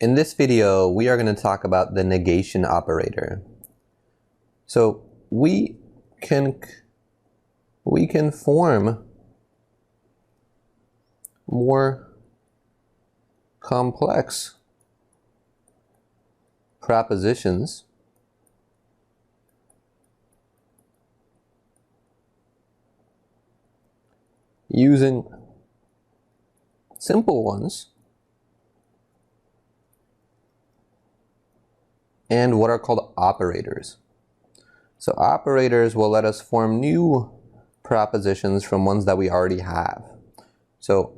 in this video, we are going to talk about the negation operator. So we can form more complex propositions using simple ones and what are called operators. So operators will let us form new propositions from ones that we already have. So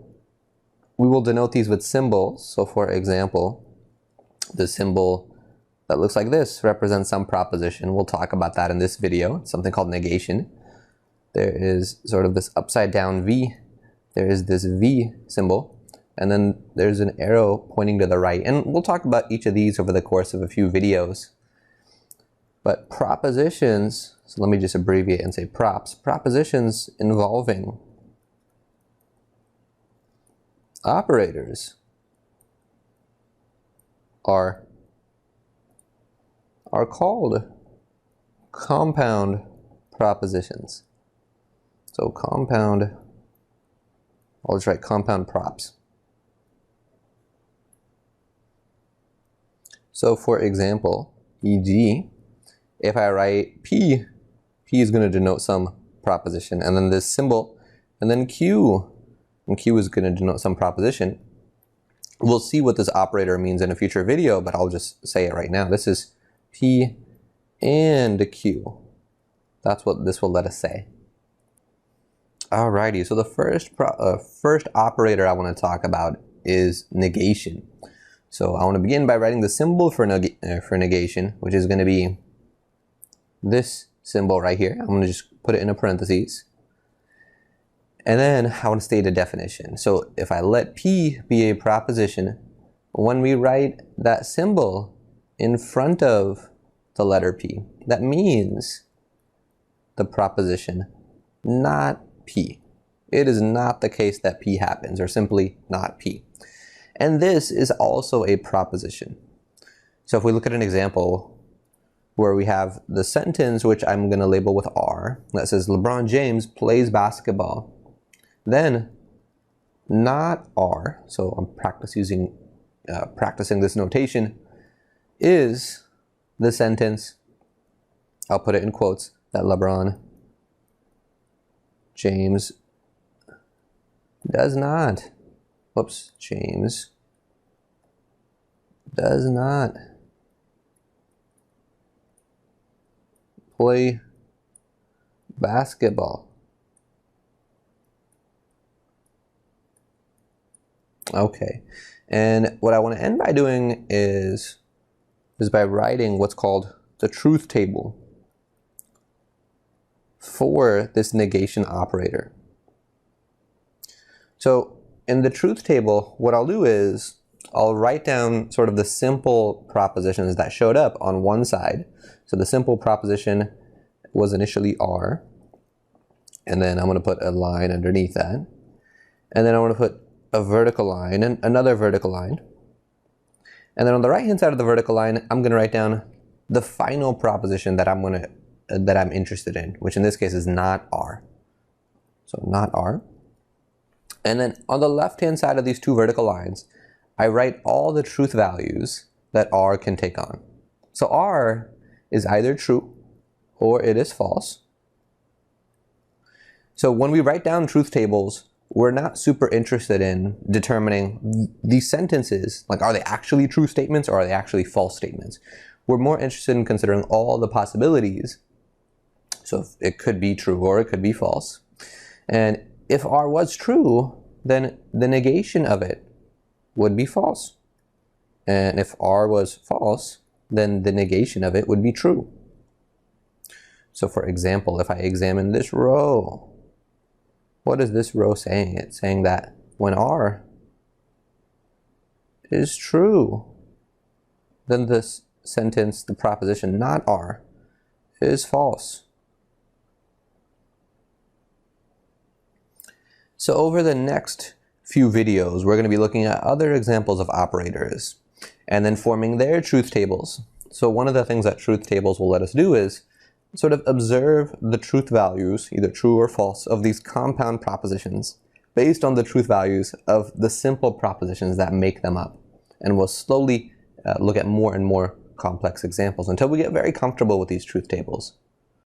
we will denote these with symbols. So for example, the symbol that looks like this represents some proposition. We'll talk about that in this video. It's something called negation. There is sort of this upside down V. There is this V symbol. And then there's an arrow pointing to the right. And we'll talk about each of these over the course of a few videos. But propositions, so let me just abbreviate and say props. Propositions involving operators are called compound propositions. So compound, I'll just write compound props. So for example, e.g., if I write P is going to denote some proposition, and then this symbol, and then Q, and Q is going to denote some proposition. We'll see what this operator means in a future video, but I'll just say it right now. This is P and Q. That's what this will let us say. Alrighty, so the first operator I want to talk about is negation. So I want to begin by writing the symbol for negation, which is going to be this symbol right here. I'm going to just put it in a parentheses. And then I want to state a definition. So if I let P be a proposition, when we write that symbol in front of the letter P, that means the proposition, not P. It is not the case that P happens, or simply not P. And this is also a proposition. So if we look at an example where we have the sentence, which I'm going to label with R, that says LeBron James plays basketball, then not R, so I'm practicing this notation, is the sentence, I'll put it in quotes, that LeBron James does not, James does not play basketball. Okay, and what I want to end by doing is by writing what's called the truth table for this negation operator. So in the truth table, what I'll do is I'll write down sort of the simple propositions that showed up on one side. So the simple proposition was initially R, and then I'm going to put a line underneath that, and then I want to put a vertical line and another vertical line. And then on the right hand side of the vertical line, I'm going to write down the final proposition that I'm interested in, which in this case is not R. So not R. And then on the left hand side of these two vertical lines, I write all the truth values that R can take on. So R is either true or it is false. So when we write down truth tables, we're not super interested in determining these sentences, like are they actually true statements or are they actually false statements? We're more interested in considering all the possibilities. So it could be true or it could be false. And if R was true, then the negation of it would be false. And if R was false, then the negation of it would be true. So for example, if I examine this row, what is this row saying? It's saying that when R is true, then this sentence, the proposition not R, is false. So over the next few videos, we're going to be looking at other examples of operators. and then forming their truth tables. So one of the things that truth tables will let us do is sort of observe the truth values, either true or false, of these compound propositions based on the truth values of the simple propositions that make them up. And we'll slowly look at more and more complex examples until we get very comfortable with these truth tables.